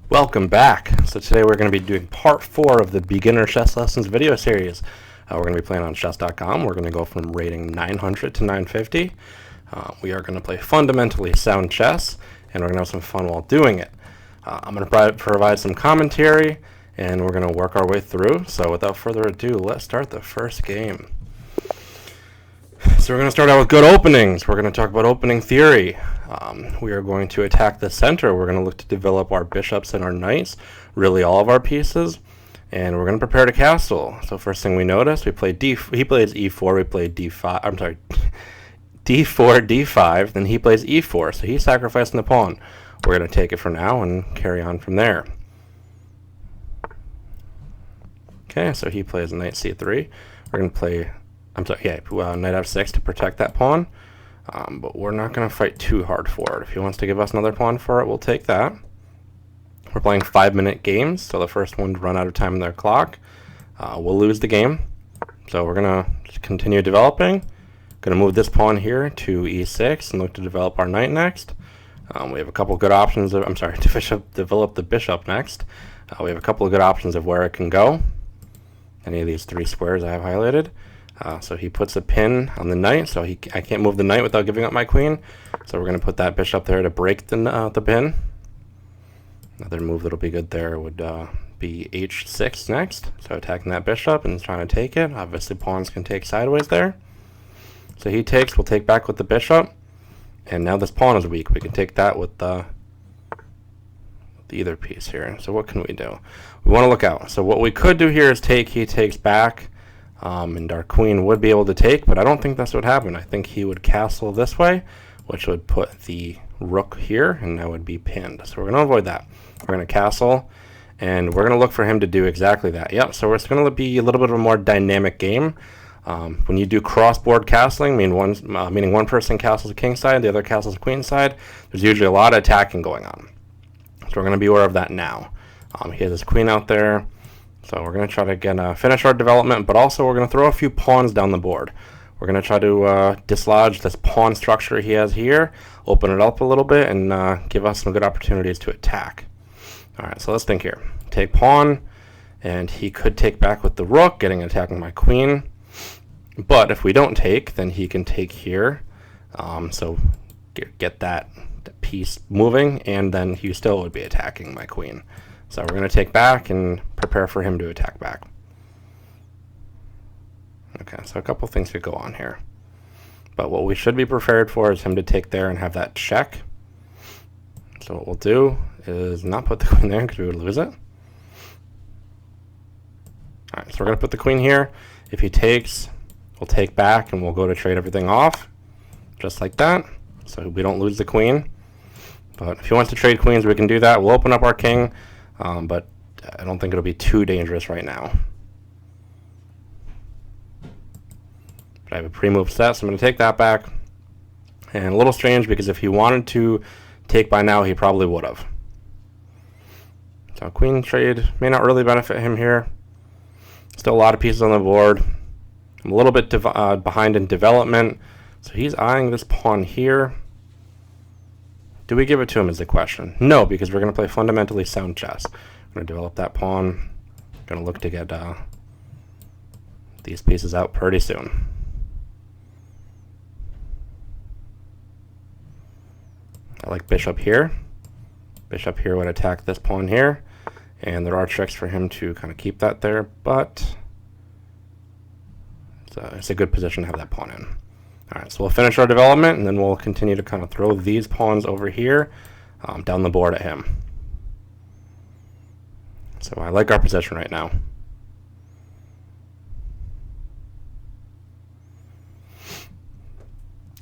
Welcome back. So today we're going to be doing part 4 of the Beginner Chess Lessons video series. We're going to be playing on chess.com. We're going to go from rating 900 to 950. We are going to play fundamentally sound chess, and we're going to have some fun while doing it. I'm going to provide some commentary, and we're going to work our way through. So without further ado, let's start the first game. So we're going to start out with good openings. We're going to talk about opening theory. We are going to attack the center. We're going to look to develop our bishops and our knights, really all of our pieces, and we're going to prepare to castle. So first thing we notice, he plays e4, we played d5, I'm sorry, d4, d5, then he plays e4, so he's sacrificing the pawn. We're going to take it for now and carry on from there. Okay, so he plays knight c3. We're going to play, knight f6 to protect that pawn. But we're not going to fight too hard for it. If he wants to give us another pawn for it, we'll take that. We're playing 5-minute games, so the first one to run out of time on their clock, we'll lose the game. So we're going to continue developing. Going to move this pawn here to e6 and look to develop our knight next. We have a couple good options of, to develop the bishop next. We have a couple of good options of where it can go. Any of these 3 squares I have highlighted. So he puts a pin on the knight, so I can't move the knight without giving up my queen. So we're going to put that bishop there to break the pin. Another move that'll be good there would be h6 next. So attacking that bishop and trying to take it. Obviously pawns can take sideways there. So he takes, we'll take back with the bishop. And now this pawn is weak. We can take that with the either piece here. So what can we do? We want to look out. So what we could do here is take, he takes back. And our queen would be able to take, but I don't think that's what happened. I think he would castle this way, which would put the rook here, and that would be pinned. So we're going to avoid that. We're going to castle, and we're going to look for him to do exactly that. Yep, so it's going to be a little bit of a more dynamic game. When you do cross-board castling, meaning one person castles the king side, the other castles the queen side, there's usually a lot of attacking going on. So we're going to be aware of that now. He has his queen out there. So we're going to try to again finish our development, but also we're going to throw a few pawns down the board. We're going to try to dislodge this pawn structure he has here, open it up a little bit, and give us some good opportunities to attack. All right, so let's think here. Take pawn, and he could take back with the rook, attacking my queen. But if we don't take, then he can take here. So get that piece moving, and then he still would be attacking my queen. So we're going to take back and prepare for him to attack back. Okay, so a couple things could go on here. But what we should be prepared for is him to take there and have that check. So what we'll do is not put the queen there because we would lose it. Alright, so we're going to put the queen here. If he takes, we'll take back and we'll go to trade everything off. Just like that. So we don't lose the queen. But if he wants to trade queens, we can do that. We'll open up our king. But I don't think it'll be too dangerous right now. But I have a pre-move set, so I'm going to take that back. And a little strange because if he wanted to take by now, he probably would have. So queen trade may not really benefit him here. Still a lot of pieces on the board. I'm a little bit behind in development. So he's eyeing this pawn here. Do we give it to him is the question. No, because we're going to play fundamentally sound chess. We're going to develop that pawn. Going to look to get these pieces out pretty soon. I like bishop here. Bishop here would attack this pawn here. And there are tricks for him to kind of keep that there, but it's a good position to have that pawn in. Alright, so we'll finish our development, and then we'll continue to kind of throw these pawns over here down the board at him. So I like our position right now.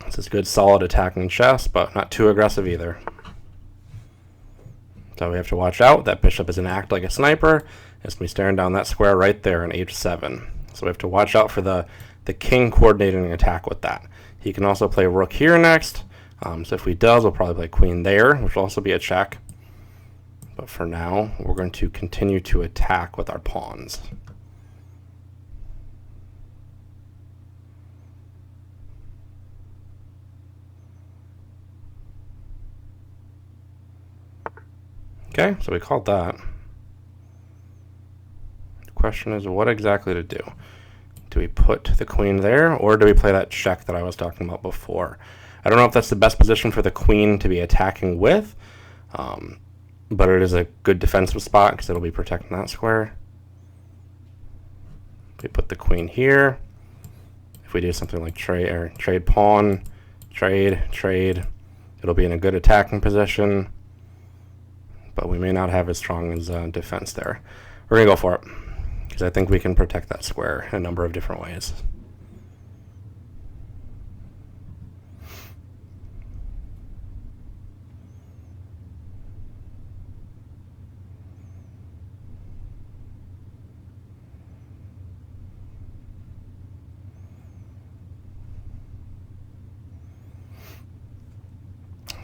This is good, solid attacking chess, but not too aggressive either. So we have to watch out. That bishop is going to act like a sniper. It's going to be staring down that square right there in h7. So we have to watch out for the king coordinating an attack with that. He can also play rook here next. So if he does, we'll probably play queen there, which will also be a check. But for now, we're going to continue to attack with our pawns. Okay, so we called that. The question is what exactly to do. Do we put the queen there, or do we play that check that I was talking about before? I don't know if that's the best position for the queen to be attacking with, but it is a good defensive spot because it'll be protecting that square. If we put the queen here, if we do something like trade pawn, trade, it'll be in a good attacking position, but we may not have as strong as defense there. We're going to go for it because I think we can protect that square in a number of different ways.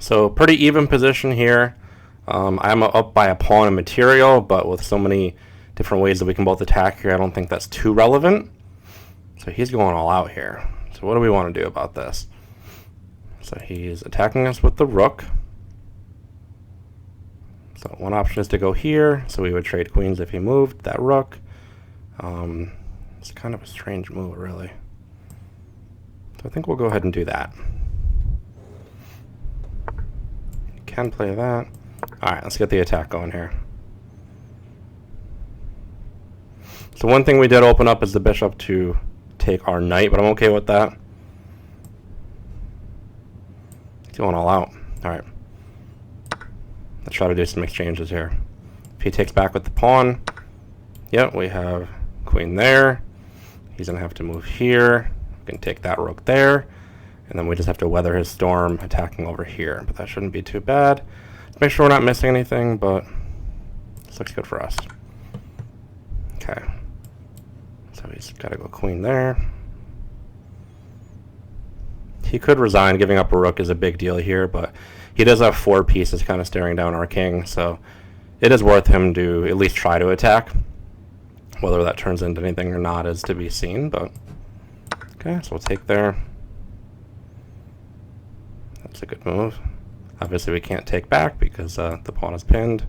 So pretty even position here. I'm up by a pawn in material, but with so many different ways that we can both attack here, I don't think that's too relevant. So he's going all out here. So what do we want to do about this? So he's attacking us with the rook. So one option is to go here. So we would trade queens if he moved that rook. It's kind of a strange move, really. So I think we'll go ahead and do that. Can play that. Alright, let's get the attack going here. So one thing we did open up is the bishop to take our knight, but I'm okay with that. He's going all out. Alright. Let's try to do some exchanges here. If he takes back with the pawn, yep, we have queen there. He's going to have to move here. We can take that rook there. And then we just have to weather his storm attacking over here. But that shouldn't be too bad. Let's make sure we're not missing anything, but this looks good for us. Okay. So he's got to go queen there. He could resign. Giving up a rook is a big deal here, but he does have 4 pieces kind of staring down our king, so it is worth him to at least try to attack. Whether that turns into anything or not is to be seen, but okay, so we'll take there. That's a good move. Obviously we can't take back because the pawn is pinned.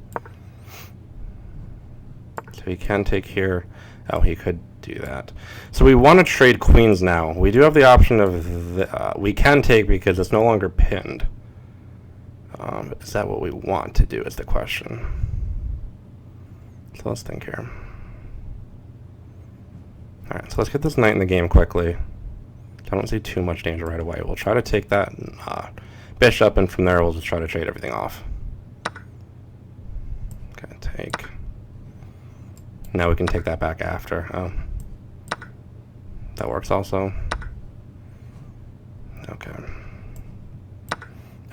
So he can take here. Oh, he could do that. So we want to trade queens now. We do have the option of we can take because it's no longer pinned. Is that what we want to do is the question. So let's think here. Alright, so let's get this knight in the game quickly. I don't see too much danger right away. We'll try to take that bishop, and from there we'll just try to trade everything off. Okay, take. Now we can take that back after. Oh. That works also. Okay.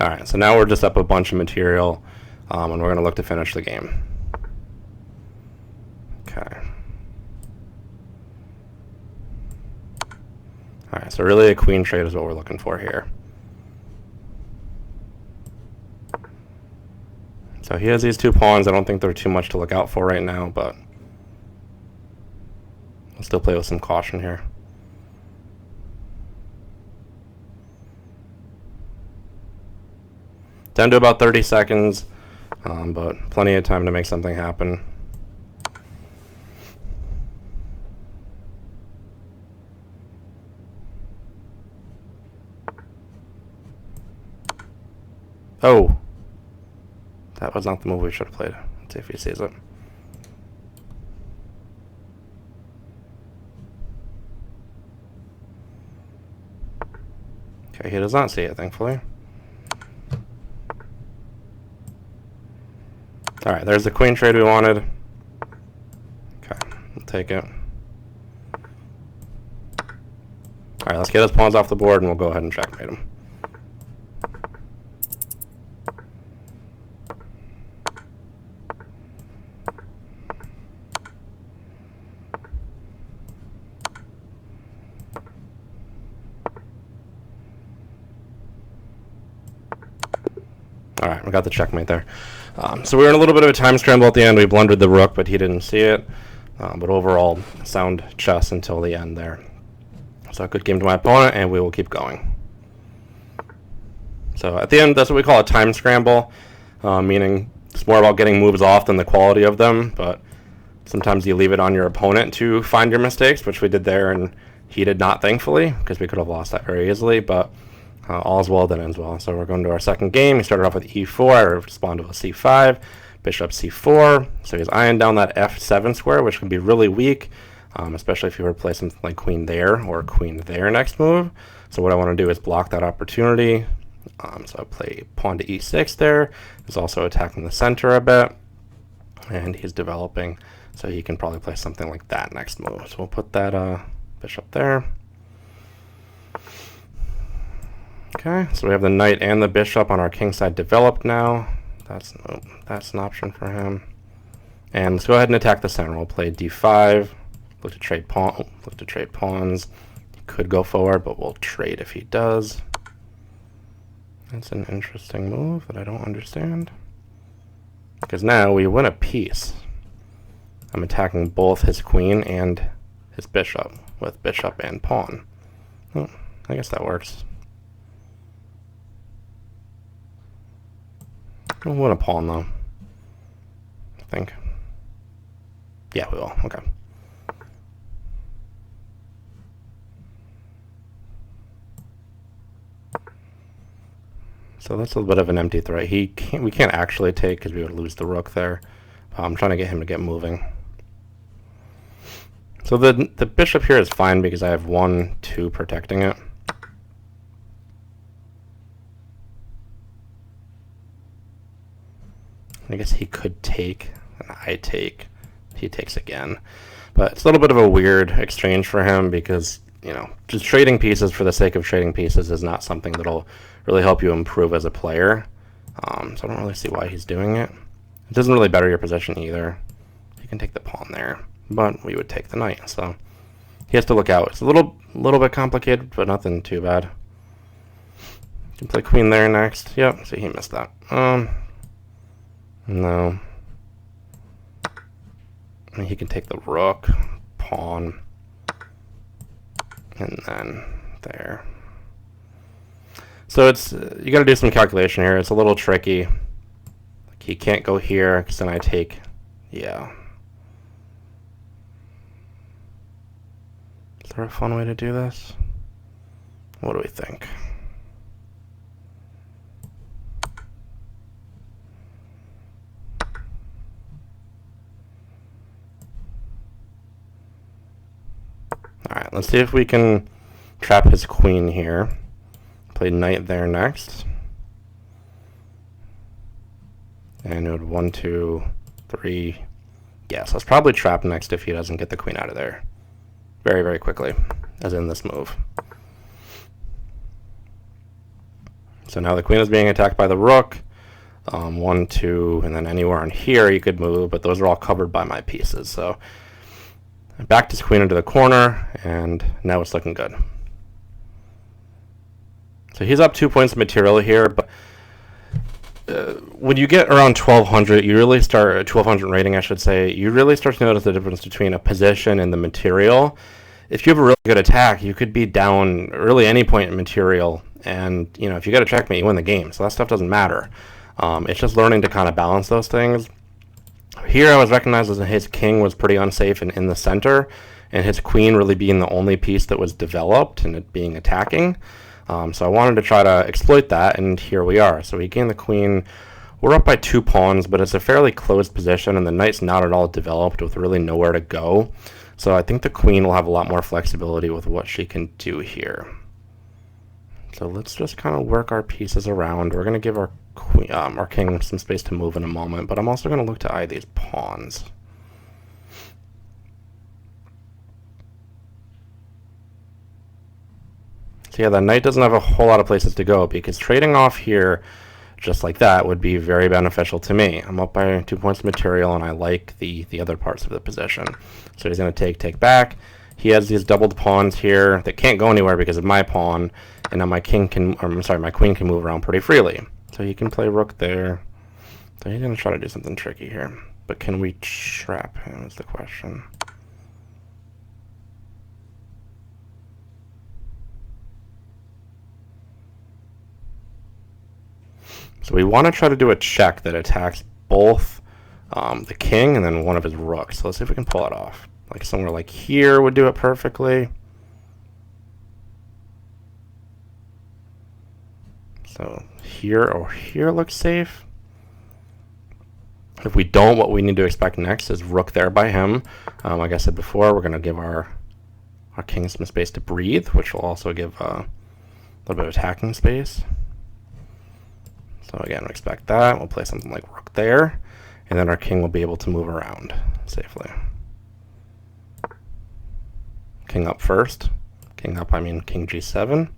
Alright, so now we're just up a bunch of material, and we're going to look to finish the game. Okay. Alright, so really a queen trade is what we're looking for here. So he has these 2 pawns. I don't think they're too much to look out for right now, but we'll still play with some caution here. Down to about 30 seconds, but plenty of time to make something happen. Oh, that was not the move we should have played. Let's see if he sees it. Okay, he does not see it, thankfully. Alright, there's the queen trade we wanted. Okay, we'll take it. Alright, let's get his pawns off the board and we'll go ahead and checkmate him. Alright, we got the checkmate there. So we were in a little bit of a time scramble at the end. We blundered the rook, but he didn't see it. But overall, sound chess until the end there. So a good game to my opponent, and we will keep going. So at the end, that's what we call a time scramble, meaning It's more about getting moves off than the quality of them, but sometimes you leave it on your opponent to find your mistakes, which we did there, and he did not, thankfully, because we could have lost that very easily, but all's well that ends well. So we're going to our second game. He started off with e4. I responded with c5, bishop c4. So he's eyeing down that f7 square, which can be really weak, especially if you were to play something like queen there or queen there next move. So what I want to do is block that opportunity. So I play pawn to e6 there. He's also attacking the center a bit, and he's developing, so he can probably play something like that next move. So we'll put that bishop there. Okay, so we have the knight and the bishop on our king side developed now. That's an option for him. And let's go ahead and attack the center. We'll play d5. Look to trade pawns. He could go forward, but we'll trade if he does. That's an interesting move that I don't understand. Because now we win a piece. I'm attacking both his queen and his bishop with bishop and pawn. Well, I guess that works. We'll win a pawn, though. I think. Yeah, we will. Okay. So that's a little bit of an empty threat. We can't actually take because we would lose the rook there. I'm trying to get him to get moving. So the bishop here is fine because I have 1, 2 protecting it. I guess he could take, and I take. He takes again. But it's a little bit of a weird exchange for him because, you know, just trading pieces for the sake of trading pieces is not something that'll really help you improve as a player. So I don't really see why he's doing it. It doesn't really better your position either. You can take the pawn there, but we would take the knight. So he has to look out. It's a little bit complicated, but nothing too bad. You can play queen there next. Yep, see, he missed that. No. He can take the rook, pawn, and then there. So it's you got to do some calculation here. It's a little tricky. Like he can't go here because then I take. Yeah. Is there a fun way to do this? What do we think? Alright, let's see if we can trap his queen here. Play knight there next. And it would 1, 2, 3. Yeah, so it's probably trapped next if he doesn't get the queen out of there very, very quickly, as in this move. So now the queen is being attacked by the rook. 1, 2, and then anywhere on here you could move, but those are all covered by my pieces. So I backed his queen into the corner, and now it's looking good. So he's up 2 points of material here, but when you get around 1200, you really start, 1200 rating, I should say, you really start to notice the difference between a position and the material. If you have a really good attack, you could be down really any point in material, and you know, if you get a checkmate, you win the game. So that stuff doesn't matter. It's just learning to kind of balance those things. Here I was recognized as his king was pretty unsafe and in the center, and his queen really being the only piece that was developed and it being attacking. So I wanted to try to exploit that, and here we are. So we gain the queen. We're up by 2 pawns, but it's a fairly closed position, and the knight's not at all developed with really nowhere to go. So I think the queen will have a lot more flexibility with what she can do here. So let's just kind of work our pieces around. We're going to give our queen, our king some space to move in a moment, but I'm also going to look to eye these pawns. So yeah, the knight doesn't have a whole lot of places to go because trading off here just like that would be very beneficial to me. I'm up by 2 points of material, and I like the other parts of the position. So he's going to take back. He has these doubled pawns here that can't go anywhere because of my pawn, and now my king can, or I'm sorry, my queen can move around pretty freely. So he can play rook there. So he's going to try to do something tricky here. But can we trap him is the question. So we want to try to do a check that attacks both the king and then one of his rooks. So let's see if we can pull it off. Like somewhere like here would do it perfectly. So here or here looks safe. If we don't, what we need to expect next is rook there by him. Like I said before, we're going to give our king some space to breathe, which will also give a little bit of attacking space. So again, we expect that. We'll play something like rook there, and then our king will be able to move around safely. King up first. King up, I mean king g7.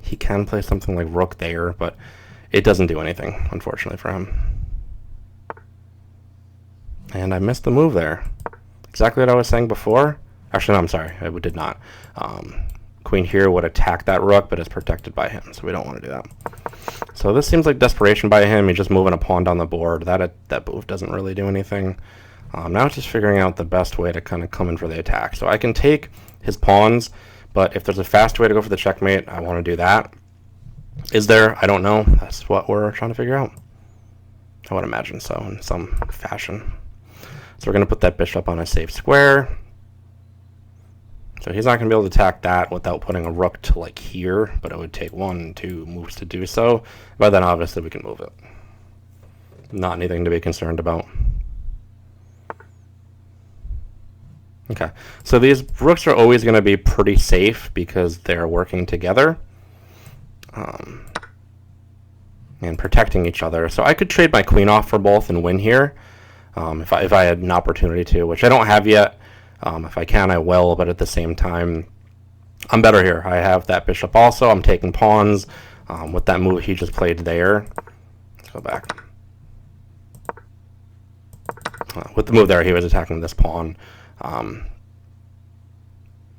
He can play something like rook there, but it doesn't do anything, unfortunately, for him. And I missed the move there. Exactly what I was saying before. Actually, no, I'm sorry. I did not. Queen here would attack that rook, but it's protected by him, so we don't want to do that. So this seems like desperation by him. He's just moving a pawn down the board. That move doesn't really do anything. Now it's just figuring out the best way to kind of come in for the attack. So I can take his pawns, but if there's a fast way to go for the checkmate, I want to do that. Is there? I don't know. That's what we're trying to figure out. I would imagine so in some fashion. So we're going to put that bishop on a safe square. So he's not going to be able to attack that without putting a rook to like here, but it would take 1, 2 moves to do so. But then obviously we can move it. Not anything to be concerned about. Okay, so these rooks are always going to be pretty safe because they're working together. And protecting each other. So I could trade my queen off for both and win here if I had an opportunity to, which I don't have yet. If I can, I will, but at the same time, I'm better here. I have that bishop also. I'm taking pawns with that move he just played there. Let's go back. With the move there, he was attacking this pawn.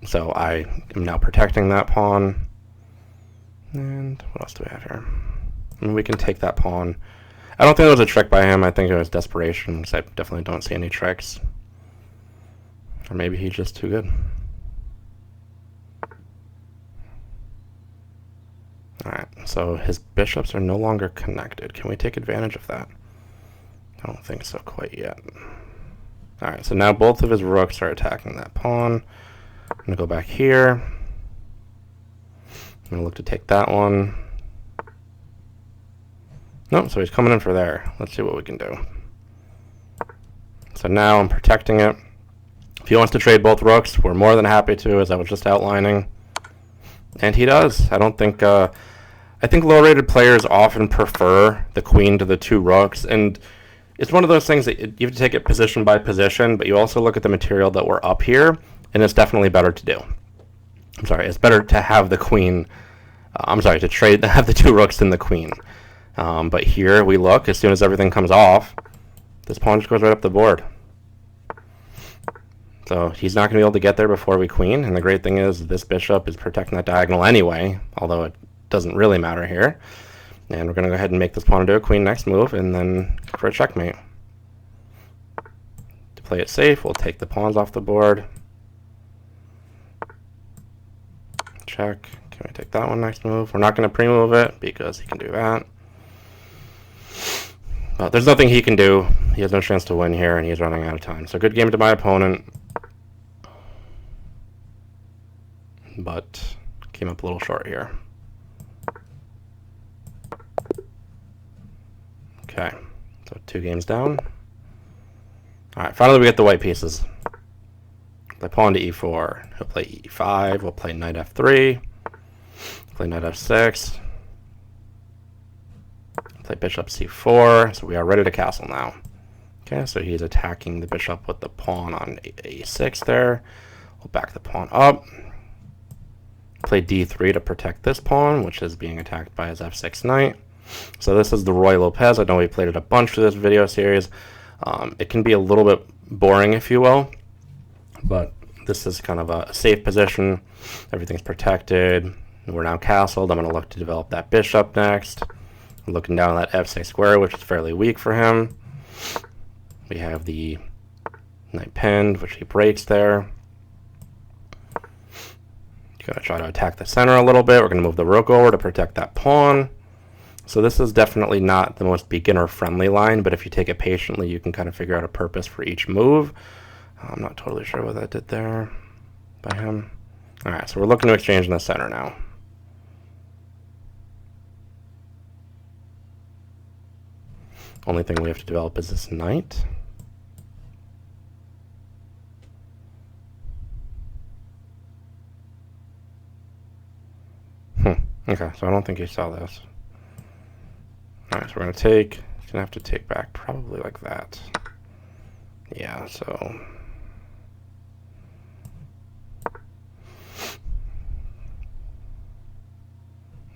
So I am now protecting that pawn. And what else do we have here? I mean, we can take that pawn. I don't think it was a trick by him. I think it was desperation, because I definitely don't see any tricks. Or maybe he's just too good. Alright, so his bishops are no longer connected. Can we take advantage of that? I don't think so quite yet. Alright, so now both of his rooks are attacking that pawn. I'm going to go back here. I'm going to look to take that one. Nope, so he's coming in for there. Let's see what we can do. So now I'm protecting it. If he wants to trade both rooks, we're more than happy to, as I was just outlining. And he does. I don't think... I think low-rated players often prefer the queen to the 2 rooks, and it's one of those things that you have to take it position by position, but you also look at the material that we're up here, and it's definitely better to do. I'm sorry, it's better to have the queen... to have the 2 rooks than the queen. But here we look, as soon as everything comes off, this pawn just goes right up the board. So he's not going to be able to get there before we queen, and the great thing is this bishop is protecting that diagonal anyway, although it doesn't really matter here. And we're going to go ahead and make this pawn into a queen next move, and then for a checkmate. To play it safe, we'll take the pawns off the board. Check. Can we take that one next move? We're not going to pre-move it because he can do that. But there's nothing he can do. He has no chance to win here, and he's running out of time. So good game to my opponent. But came up a little short here. Okay, so 2 games down. Alright, finally we get the white pieces. Play pawn to e4. He'll play e5. We'll play knight f3. Play knight f6. Play bishop c4. So we are ready to castle now. Okay, so he's attacking the bishop with the pawn on a6 there. We'll back the pawn up. Play d3 to protect this pawn, which is being attacked by his f6 knight. So this is the Ruy Lopez. I know we played it a bunch for this video series. It can be a little bit boring, if you will, but this is kind of a safe position. Everything's protected. We're now castled. I'm going to look to develop that bishop next. I'm looking down at that f6 square, which is fairly weak for him. We have the knight pinned, which he breaks there. Going to try to attack the center a little bit. We're going to move the rook over to protect that pawn. So this is definitely not the most beginner-friendly line, but if you take it patiently, you can kind of figure out a purpose for each move. I'm not totally sure what that did there by him. All right, so we're looking to exchange in the center now. Only thing we have to develop is this knight. Okay, so I don't think he saw this. Alright, so we're going to take, he's going to have to take back probably like that. Yeah, so...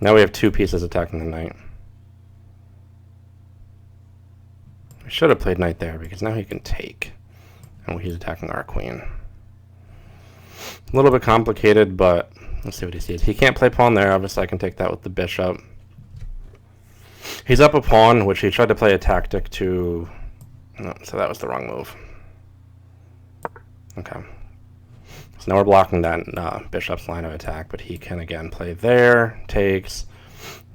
Now we have two pieces attacking the knight. We should have played knight there because now he can take. And he's attacking our queen. A little bit complicated, but let's see what he sees. He can't play pawn there. Obviously, I can take that with the bishop. He's up a pawn, which he tried to play a tactic to... No, so that was the wrong move. Okay. So now we're blocking that bishop's line of attack, but he can again play there, takes.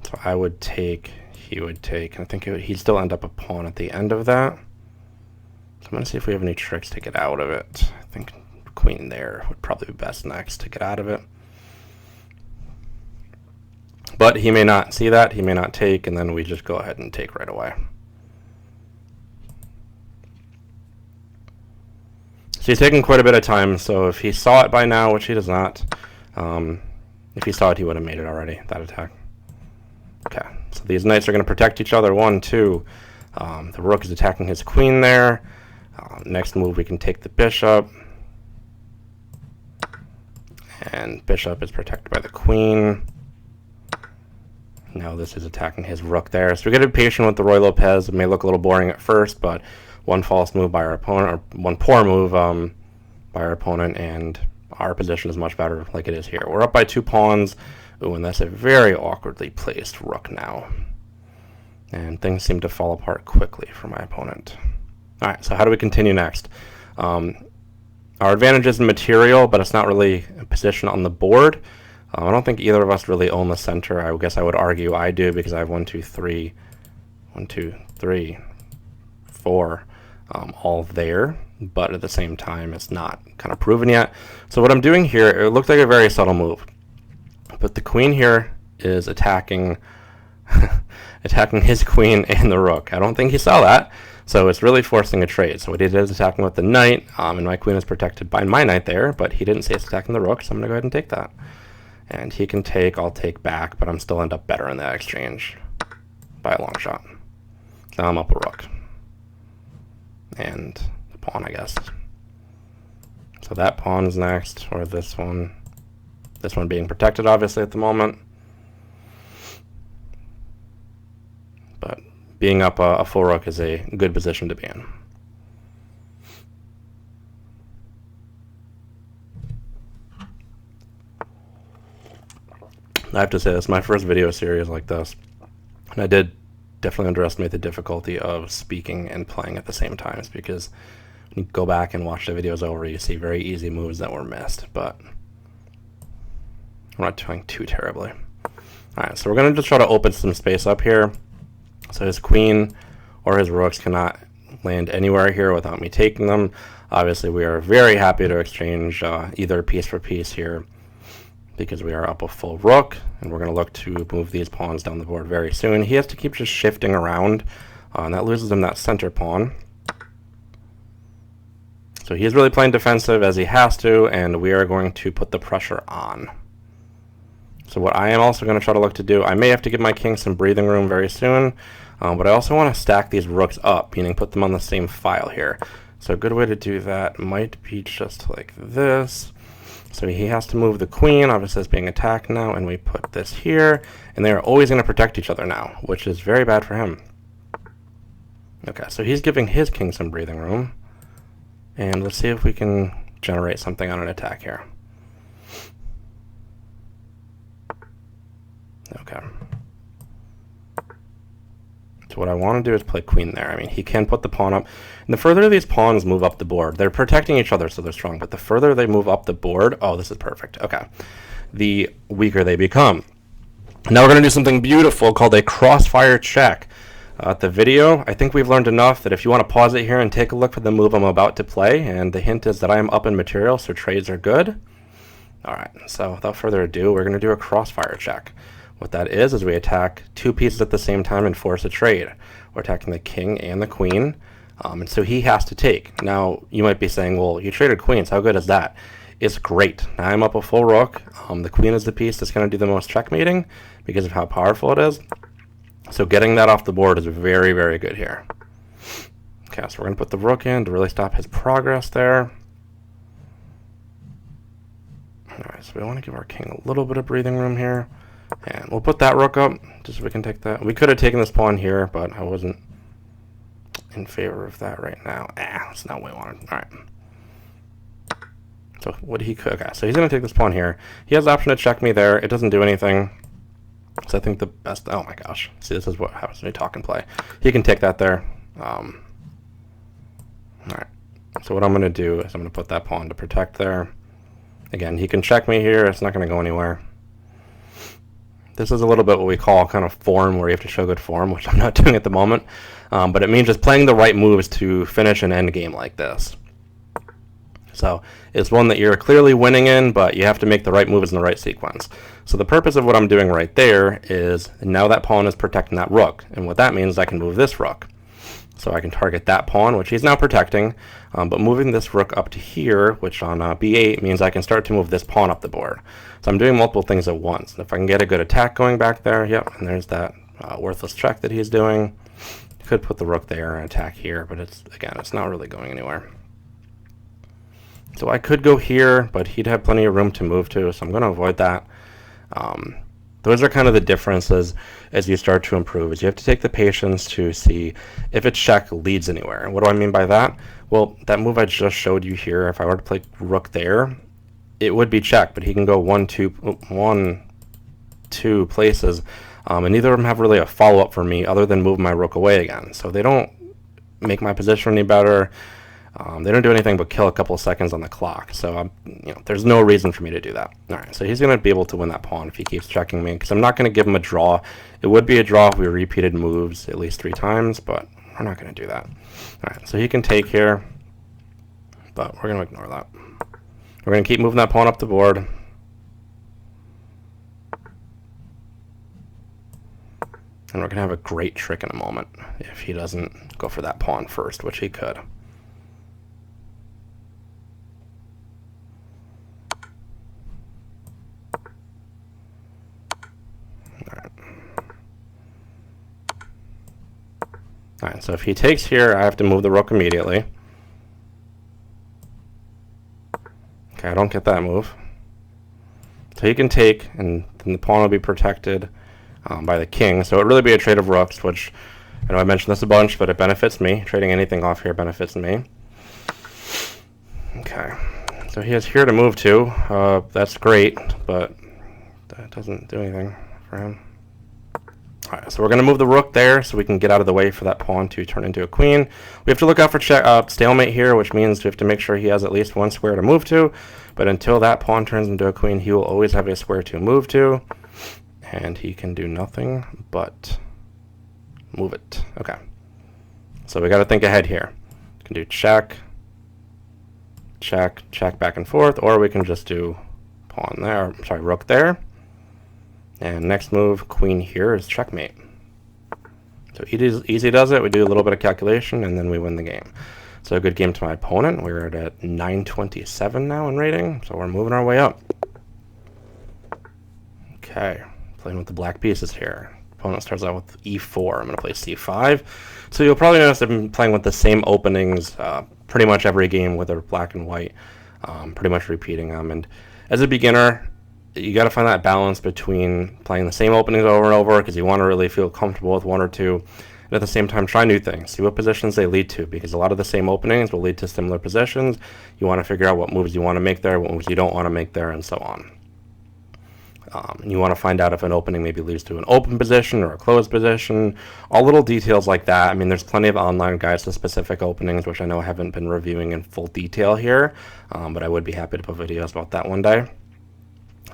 So I would take, he would take, and I think he'd still end up a pawn at the end of that. So I'm going to see if we have any tricks to get out of it. I think queen there would probably be best next to get out of it. But he may not see that, he may not take, and then we just go ahead and take right away. So he's taking quite a bit of time, so if he saw it by now, which he does not, if he saw it, he would have made it already, that attack. Okay, so these knights are going to protect each other, 1, 2. The rook is attacking his queen there. Next move, we can take the bishop. And bishop is protected by the queen. Now this is attacking his rook there. So we got to be patient with the Ruy Lopez. It may look a little boring at first, but one false move by our opponent, or one poor move by our opponent, and our position is much better like it is here. We're up by 2 pawns. Ooh, and that's a very awkwardly placed rook now. And things seem to fall apart quickly for my opponent. All right, so how do we continue next? Our advantage is in material, but it's not really a position on the board. I don't think either of us really own the center. I guess I would argue I do because I have 1, 2, 3, 1, 2, 3, 4, all there. But at the same time, it's not kind of proven yet. So what I'm doing here, it looked like a very subtle move. But the queen here is attacking attacking his queen and the rook. I don't think he saw that. So it's really forcing a trade. So what he did is attacking with the knight, and my queen is protected by my knight there, but he didn't say it's attacking the rook, so I'm going to go ahead and take that. And he can take, I'll take back, but I'm still end up better in that exchange by a long shot. Now I'm up a rook. And the pawn, I guess. So that pawn's next, or this one. This one being protected, obviously, at the moment. But being up a full rook is a good position to be in. I have to say, this is my first video series like this. And I did definitely underestimate the difficulty of speaking and playing at the same times, because when you go back and watch the videos over, you see very easy moves that were missed, but we're not doing too terribly. Alright, so we're going to just try to open some space up here. So his queen or his rooks cannot land anywhere here without me taking them. Obviously, we are very happy to exchange either piece for piece here, because we are up a full rook, and we're going to look to move these pawns down the board very soon. He has to keep just shifting around, and that loses him that center pawn. So he's really playing defensive as he has to, and we are going to put the pressure on. So what I am also going to try to look to do, I may have to give my king some breathing room very soon, but I also want to stack these rooks up, meaning put them on the same file here. So a good way to do that might be just like this. So he has to move the queen, obviously it's being attacked now, and we put this here, and they're always going to protect each other now, which is very bad for him. Okay, so he's giving his king some breathing room, and let's see if we can generate something on an attack here. Okay. So what I want to do is play queen there. I mean, he can put the pawn up. And the further these pawns move up the board, they're protecting each other, so they're strong. But the further they move up the board, oh, this is perfect. Okay. The weaker they become. Now we're going to do something beautiful called a crossfire check. The video, I think we've learned enough that if you want to pause it here and take a look at the move I'm about to play, and the hint is that I am up in material, so trades are good. Alright, so without further ado, we're going to do a crossfire check. What that is we attack two pieces at the same time and force a trade. We're attacking the king and the queen, and so he has to take. Now, you might be saying, well, you traded queens, how good is that? It's great. Now I'm up a full rook. The queen is the piece that's going to do the most checkmating because of how powerful it is. So getting that off the board is very, very good here. Okay, so we're going to put the rook in to really stop his progress there. Alright, so we want to give our king a little bit of breathing room here. And we'll put that rook up, just so we can take that. We could have taken this pawn here, but I wasn't in favor of that right now. That's not what we wanted. Alright. So what he could, okay, so he's going to take this pawn here. He has the option to check me there. It doesn't do anything. So I think the best, oh my gosh. See, this is what happens when you talk and play. He can take that there. Alright. So what I'm going to do is I'm going to put that pawn to protect there. Again, he can check me here. It's not going to go anywhere. This is a little bit what we call kind of form, where you have to show good form, which I'm not doing at the moment. But it means just playing the right moves to finish an end game like this. So it's one that you're clearly winning in, but you have to make the right moves in the right sequence. So the purpose of what I'm doing right there is now that pawn is protecting that rook. And what that means is I can move this rook. So I can target that pawn, which he's now protecting, but moving this rook up to here, which on b8 means I can start to move this pawn up the board. So I'm doing multiple things at once. And if I can get a good attack going back there, yep, and there's that worthless check that he's doing. Could put the rook there and attack here, but it's not really going anywhere. So I could go here, but he'd have plenty of room to move to, so I'm going to avoid that. Those are kind of the differences as you start to improve, is you have to take the patience to see if its check leads anywhere. And what do I mean by that? Well, that move I just showed you here, if I were to play rook there, it would be check, but he can go 1, 2 places, and neither of them have really a follow-up for me other than move my rook away again. So they don't make my position any better. They don't do anything but kill a couple of seconds on the clock, so there's no reason for me to do that. Alright, so he's going to be able to win that pawn if he keeps checking me, because I'm not going to give him a draw. It would be a draw if we repeated moves at least 3 times, but we're not going to do that. Alright, so he can take here, but we're going to ignore that. We're going to keep moving that pawn up the board. And we're going to have a great trick in a moment if he doesn't go for that pawn first, which he could. Alright, so if he takes here, I have to move the rook immediately. Okay, I don't get that move. So he can take, and then the pawn will be protected by the king. So it would really be a trade of rooks, which I know I mentioned this a bunch, but it benefits me. Trading anything off here benefits me. Okay, so he has here to move to. That's great, but that doesn't do anything for him. Alright, so we're going to move the rook there so we can get out of the way for that pawn to turn into a queen. We have to look out for stalemate here, which means we have to make sure he has at least one square to move to. But until that pawn turns into a queen, he will always have a square to move to. And he can do nothing but move it. Okay. So we got to think ahead here. We can do check, check, check back and forth, or we can just do pawn there, sorry, rook there. And next move, queen here, is checkmate. So easy does it. We do a little bit of calculation, and then we win the game. So a good game to my opponent. We're at 927 now in rating, so we're moving our way up. Okay, playing with the black pieces here. Opponent starts out with e4. I'm going to play c5. So you'll probably notice I've been playing with the same openings pretty much every game, whether black and white, pretty much repeating them. And as a beginner, you got to find that balance between playing the same openings over and over because you want to really feel comfortable with one or two, and at the same time try new things, see what positions they lead to, because a lot of the same openings will lead to similar positions. You want to figure out what moves you want to make there, what moves you don't want to make there, and so on. And you want to find out if an opening maybe leads to an open position or a closed position, all little details like that. I mean, there's plenty of online guides to specific openings, which I know I haven't been reviewing in full detail here, but I would be happy to put videos about that one day.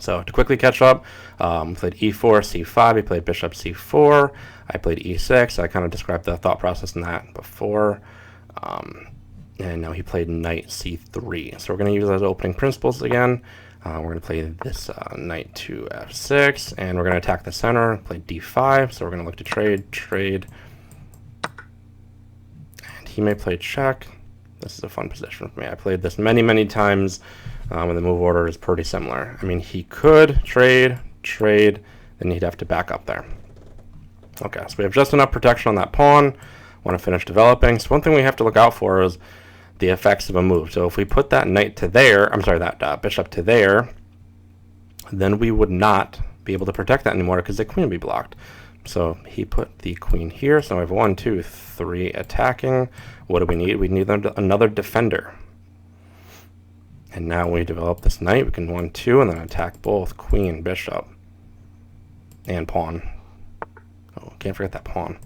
So to quickly catch up, played e4, c5, he played bishop c4, I played e6, I kind of described the thought process in that before, and now he played knight c3. So we're going to use those opening principles again. We're going to play this knight to f6, and we're going to attack the center, play d5, so we're going to look to trade, and he may play check. This is a fun position for me. I played this many times, and the move order is pretty similar. I mean, he could trade, then he'd have to back up there. Okay, so we have just enough protection on that pawn. Want to finish developing. So one thing we have to look out for is the effects of a move. So if we put that knight to there, I'm sorry, that bishop to there, then we would not be able to protect that anymore because the queen would be blocked. So he put the queen here. So we have 1, 2, 3 attacking. What do we need? We need another defender. And now we develop this knight. We can 1, 2, and then attack both queen, bishop, and pawn. Oh, can't forget that pawn.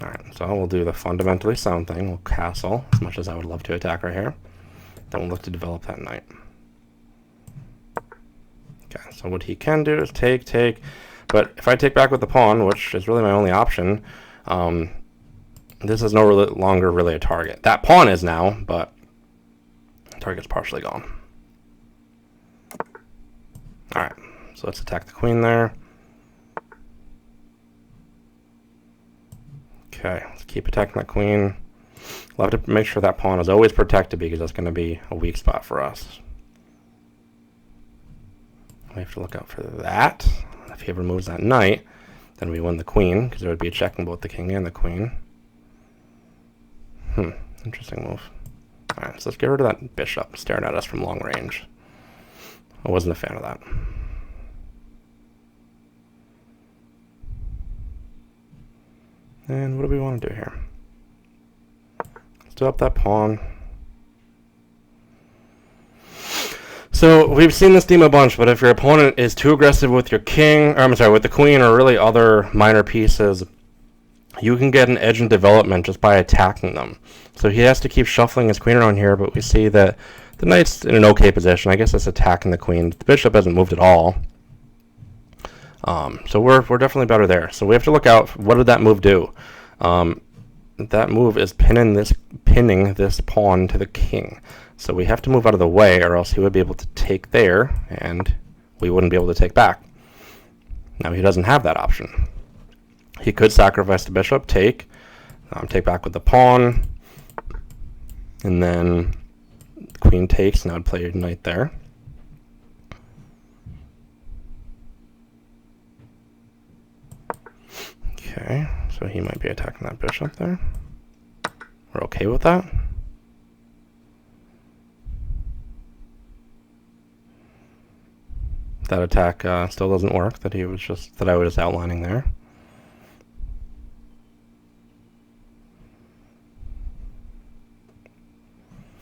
All right, so we'll do the fundamentally sound thing. We'll castle, as much as I would love to attack right here. Then we'll look to develop that knight. Okay, so what he can do is take. But if I take back with the pawn, which is really my only option, this is no longer really a target. That pawn is now, but the target's partially gone. All right, so let's attack the queen there. Okay, let's keep attacking that queen. We'll have to make sure that pawn is always protected because that's going to be a weak spot for us. We have to look out for that. If he ever moves that knight, then we win the queen because there would be a check on both the king and the queen. Interesting move. Alright, so let's get rid of that bishop staring at us from long range. I wasn't a fan of that. And what do we want to do here? Let's do up that pawn. So we've seen this theme a bunch, but if your opponent is too aggressive with your king, or I'm sorry, with the queen or really other minor pieces, you can get an edge in development just by attacking them. So he has to keep shuffling his queen around here, but we see that the knight's in an okay position. I guess it's attacking the queen. The bishop hasn't moved at all. So we're definitely better there. So we have to look out. What did that move do? That move is pinning this pawn to the king. So we have to move out of the way, or else he would be able to take there, and we wouldn't be able to take back. Now he doesn't have that option. He could sacrifice the bishop, take back with the pawn, and then the queen takes, and I would play your knight there. Okay, so he might be attacking that bishop there. We're okay with that. That attack still doesn't work that I was outlining there.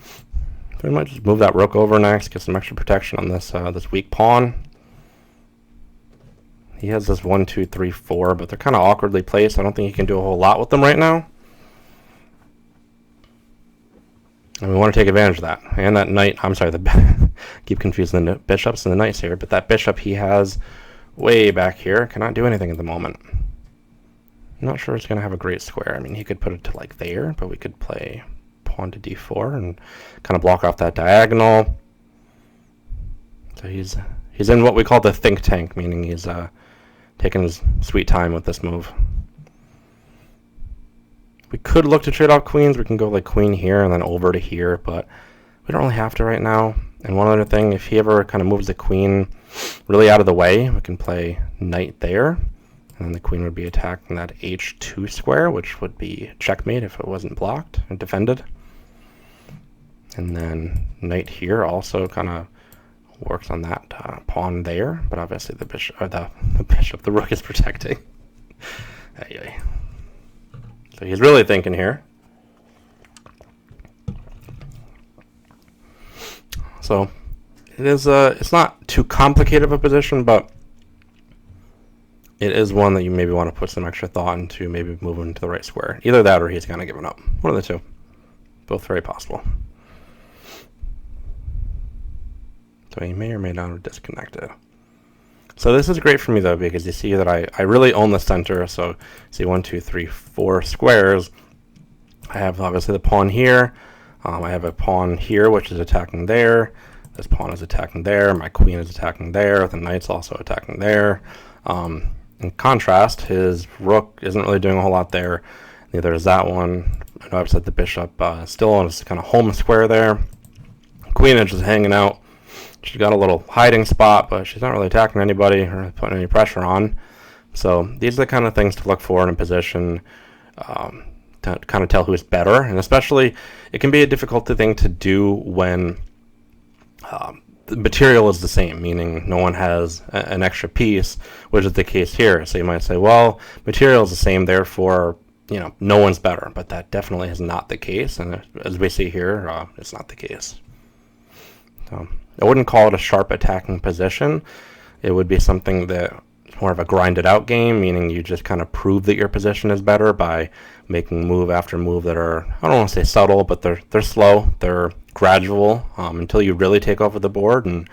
So we might just move that rook over next, get some extra protection on this this weak pawn. He has this 1, 2, 3, 4, but they're kind of awkwardly placed. I don't think he can do a whole lot with them right now. And we want to take advantage of that. And that knight, I'm sorry, keep confusing the bishops and the knights here, but that bishop he has way back here cannot do anything at the moment. I'm not sure it's going to have a great square. I mean, he could put it to like there, but we could play pawn to d4 and kind of block off that diagonal. So he's in what we call the think tank, meaning he's taking his sweet time with this move. We could look to trade off queens. We can go like queen here and then over to here, but we don't really have to right now. And one other thing, if he ever kind of moves the queen really out of the way, we can play knight there, and then the queen would be attacking that h2 square, which would be checkmate if it wasn't blocked and defended. And then knight here also kind of works on that pawn there, but obviously the bishop, or the rook is protecting. So he's really thinking here. So it is it's not too complicated of a position, but it is one that you maybe want to put some extra thought into, maybe move him to the right square. Either that or he's kind of given up. One of the two. Both very possible. So he may or may not have disconnected. So this is great for me though, because you see that I really own the center. So see 1, 2, 3, 4 squares. I have obviously the pawn here. I have a pawn here which is attacking there. This pawn is attacking there. My queen is attacking there. The knight's also attacking there. In contrast, his rook isn't really doing a whole lot there. Neither is that one. I know I've said the bishop still on his kind of home square there. Queen is just hanging out. She's got a little hiding spot, but she's not really attacking anybody or putting any pressure on. So these are the kind of things to look for in a position to kind of tell who's better. And especially, it can be a difficult thing to do when the material is the same, meaning no one has an extra piece, which is the case here. So you might say, well, material is the same, therefore, no one's better. But that definitely is not the case. And as we see here, it's not the case. So I wouldn't call it a sharp attacking position. It would be something that more of a grinded out game, meaning you just kind of prove that your position is better by making move after move that are, I don't want to say subtle, but they're slow, they're gradual until you really take over the board and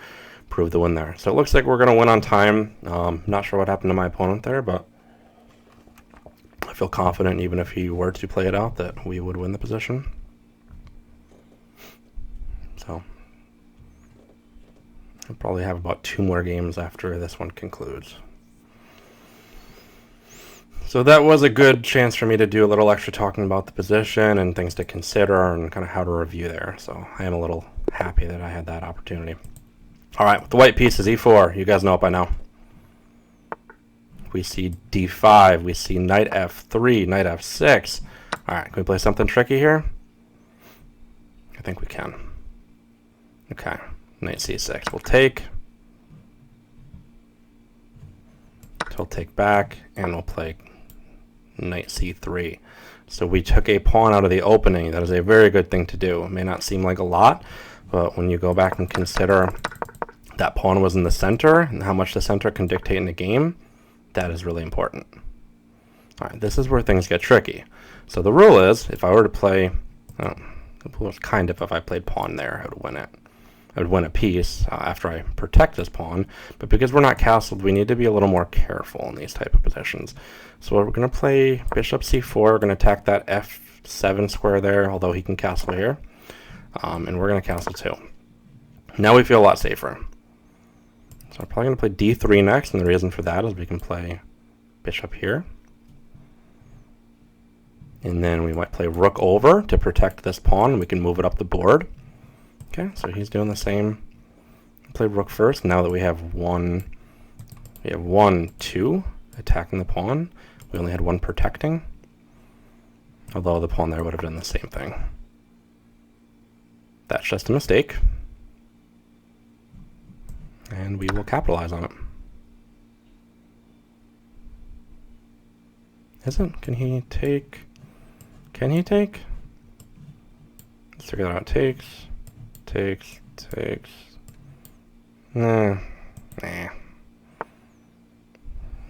prove the win there. So it looks like we're going to win on time. Not sure what happened to my opponent there, but I feel confident even if he were to play it out that we would win the position. So I'll probably have about 2 more games after this one concludes. So that was a good chance for me to do a little extra talking about the position and things to consider and kind of how to review there. So I am a little happy that I had that opportunity. All right, with the white piece is e4. You guys know it by now. We see d5. We see knight f3, knight f6. All right, can we play something tricky here? I think we can. Okay, knight c6. We'll take. We'll take back, and we'll play knight c3. So we took a pawn out of the opening. That is a very good thing to do. It may not seem like a lot, but when you go back and consider that pawn was in the center and how much the center can dictate in the game, that is really important. All right, this is where things get tricky. So the rule is, if I were to play, the rule is kind of if I played pawn there, I would win it. I would win a piece after I protect this pawn, but because we're not castled, we need to be a little more careful in these type of positions. So we're going to play bishop c4. We're going to attack that f7 square there, although he can castle here, and we're going to castle too. Now we feel a lot safer. So I'm probably going to play d3 next, and the reason for that is we can play bishop here. And then we might play rook over to protect this pawn, and we can move it up the board. Okay, so he's doing the same. Play rook first. Now that we have 1, 2 attacking the pawn. We only had 1 protecting. Although the pawn there would have done the same thing. That's just a mistake. And we will capitalize on it. Isn't? Can he take? Can he take? Let's figure that out. Takes. Nah.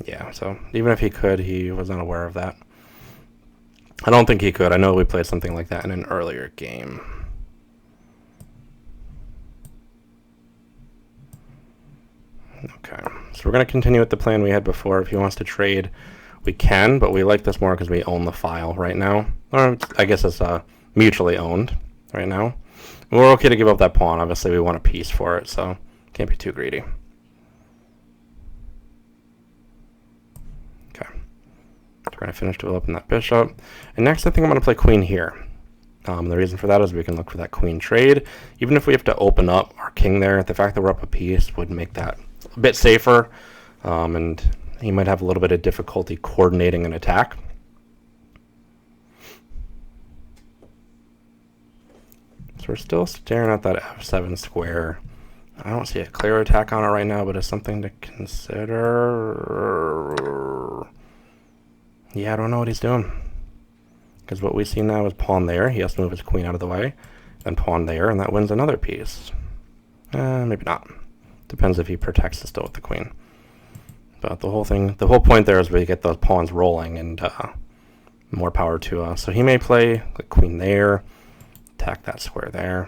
Yeah, so even if he could, he was not aware of that. I don't think he could. I know we played something like that in an earlier game. Okay, so we're going to continue with the plan we had before. If he wants to trade, we can, but we like this more because we own the file right now. Or I guess it's mutually owned right now. And we're okay to give up that pawn. Obviously, we want a piece for it, so can't be too greedy. Okay, so we're going to finish developing that bishop. And next, I think I'm going to play queen here. The reason for that is we can look for that queen trade. Even if we have to open up our king there, the fact that we're up a piece would make that a bit safer, and he might have a little bit of difficulty coordinating an attack. So we're still staring at that f7 square. I don't see a clear attack on it right now, but it's something to consider. Yeah, I don't know what he's doing. Because what we see now is pawn there. He has to move his queen out of the way. Then pawn there, and that wins another piece. Maybe not. Depends if he protects it still with the queen. But the whole point there is where you get those pawns rolling, and more power to us. So he may play the queen there, attack that square there.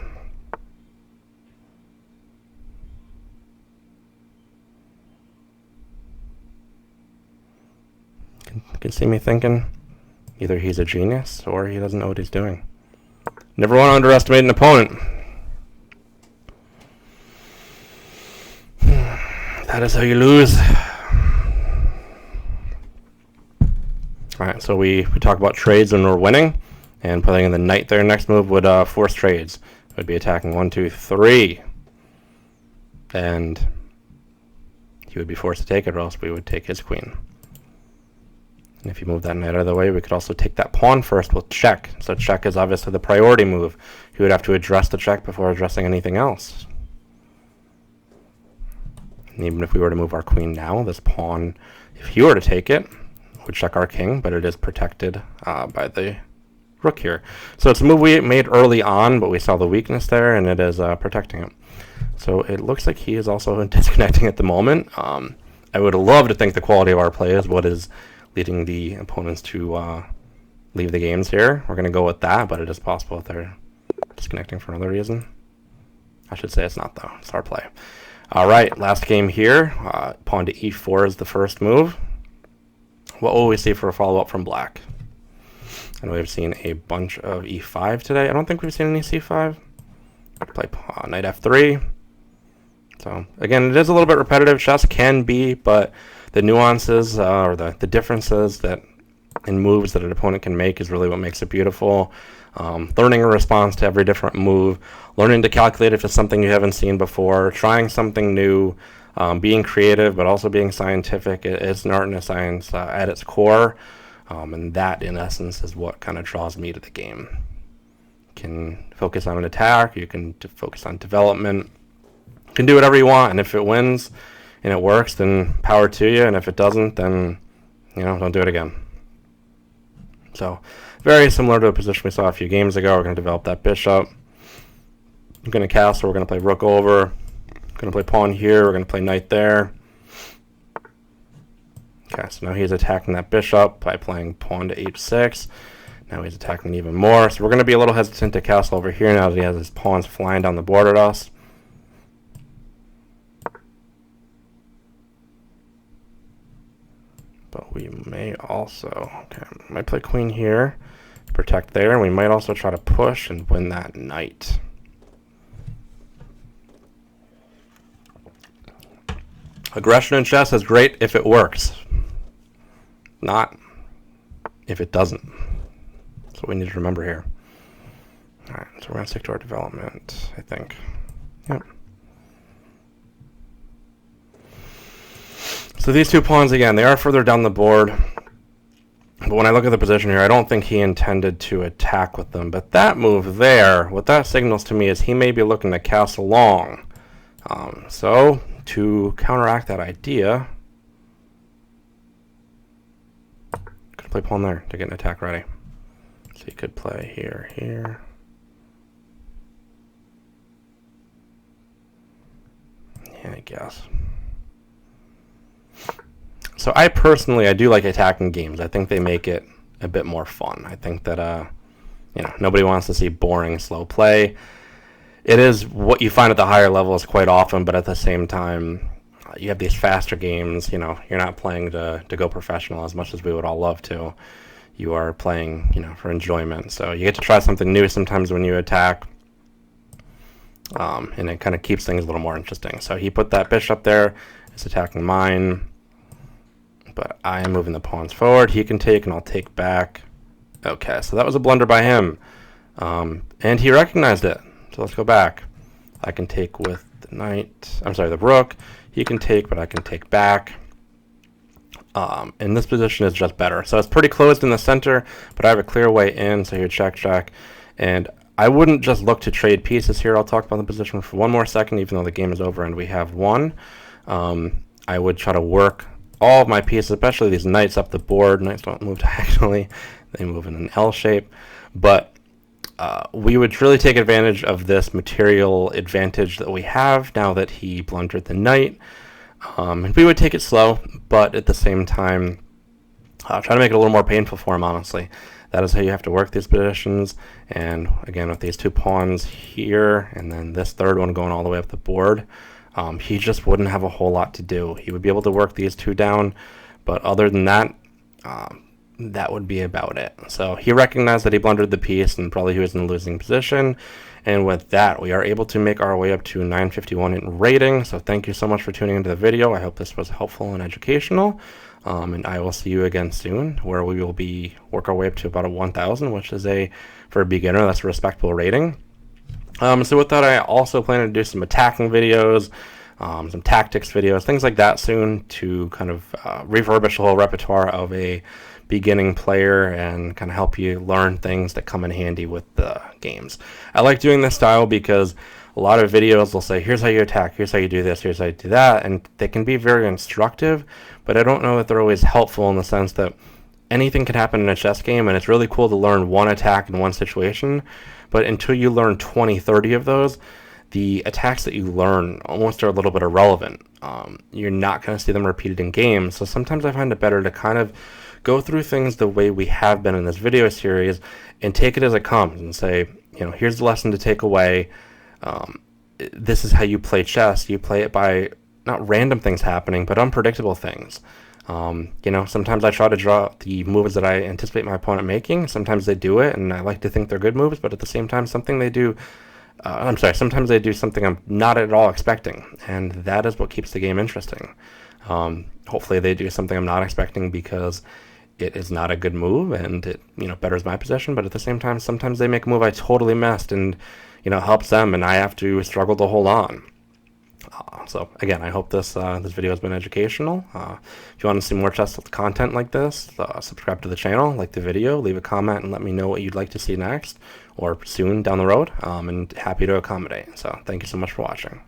can see me thinking either he's a genius or he doesn't know what he's doing. Never want to underestimate an opponent. That is how you lose. Alright, so we talk about trades when we're winning, and putting in the knight there next move would force trades. It would be attacking 1, 2, 3. And he would be forced to take it, or else we would take his queen. And if you move that knight out of the way, we could also take that pawn first with check. So check is obviously the priority move. He would have to address the check before addressing anything else. And even if we were to move our queen now, this pawn, if he were to take it, would check our king, but it is protected by the rook here. So it's a move we made early on, but we saw the weakness there, and it is protecting him. So it looks like he is also disconnecting at the moment. I would love to think the quality of our play is what is leading the opponents to leave the games here. We're going to go with that, but it is possible that they're disconnecting for another reason. I should say it's not, though. It's our play. All right, last game here. Pawn to e4 is the first move. What will we see for a follow-up from black? I know we've seen a bunch of e5 today. I don't think we've seen any c5. Play knight f3. So, again, it is a little bit repetitive. Chess can be, but the nuances or the differences that in moves that an opponent can make is really what makes it beautiful. Learning a response to every different move, learning to calculate if it's something you haven't seen before, trying something new, being creative, but also being scientific. It's an art and a science at its core, and that, in essence, is what kind of draws me to the game. You can focus on an attack, you can focus on development, you can do whatever you want, and if it wins and it works, then power to you, and if it doesn't, then, don't do it again. So, very similar to a position we saw a few games ago. We're going to develop that bishop. We're going to castle, we're going to play rook over. Going to play pawn here, we're going to play knight there. Okay, so now he's attacking that bishop by playing pawn to h6. Now he's attacking even more. So we're going to be a little hesitant to castle over here now that he has his pawns flying down the board at us. But we may also, might play queen here, protect there, and we might also try to push and win that knight. Aggression in chess is great if it works, not if it doesn't. That's what we need to remember here. All right, so we're going to stick to our development, I think. Yep. So these two pawns, again, they are further down the board. But when I look at the position here, I don't think he intended to attack with them. But that move there, what that signals to me is he may be looking to castle long. So to counteract that idea, could play pawn there to get an attack ready. So you could play here. Yeah, I guess. So I personally do like attacking games. I think they make it a bit more fun. I think that nobody wants to see boring, slow play. It is what you find at the higher levels quite often, but at the same time, you have these faster games. You're not playing to go professional as much as we would all love to. You are playing, for enjoyment. So you get to try something new sometimes when you attack, and it kind of keeps things a little more interesting. So he put that bishop there. It's attacking mine, but I am moving the pawns forward. He can take, and I'll take back. Okay, so that was a blunder by him, and he recognized it. So let's go back. I can take with the knight. I'm sorry, the rook. He can take, but I can take back. And this position is just better. So it's pretty closed in the center, but I have a clear way in. So here, check. And I wouldn't just look to trade pieces here. I'll talk about the position for one more second, even though the game is over and we have won. I would try to work all of my pieces, especially these knights up the board. Knights don't move diagonally. They move in an L shape. But we would really take advantage of this material advantage that we have now that he blundered the knight. And we would take it slow, but at the same time, try to make it a little more painful for him, honestly. That is how you have to work these positions. And again, with these two pawns here, and then this third one going all the way up the board, he just wouldn't have a whole lot to do. He would be able to work these two down, but other than that, that would be about it. So he recognized that he blundered the piece and probably he was in a losing position. And with that, we are able to make our way up to 951 in rating. So thank you so much for tuning into the video. I hope this was helpful and educational. And I will see you again soon, where we will work our way up to about a 1,000, which is for a beginner, that's a respectable rating. So with that, I also plan to do some attacking videos, some tactics videos, things like that soon, to kind of refurbish the whole repertoire of a beginning player and kind of help you learn things that come in handy with the games. I like doing this style because a lot of videos will say, here's how you attack, here's how you do this, here's how you do that, and they can be very instructive, but I don't know that they're always helpful in the sense that anything can happen in a chess game, and it's really cool to learn one attack in one situation, but until you learn 20, 30 of those, the attacks that you learn almost are a little bit irrelevant. You're not going to see them repeated in games, so sometimes I find it better to kind of go through things the way we have been in this video series and take it as it comes and say, here's the lesson to take away. This is how you play chess. You play it by not random things happening, but unpredictable things. Sometimes I try to draw the moves that I anticipate my opponent making. Sometimes they do it, and I like to think they're good moves, but at the same time, sometimes they do something I'm not at all expecting, and that is what keeps the game interesting. Hopefully they do something I'm not expecting because it is not a good move and it betters my position, but at the same time sometimes they make a move I totally missed and helps them, and I have to struggle to hold on. So again, I hope this video has been educational. If you want to see more chess content like this, subscribe to the channel, like the video, leave a comment, and let me know what you'd like to see next or soon down the road, and happy to accommodate. So thank you so much for watching.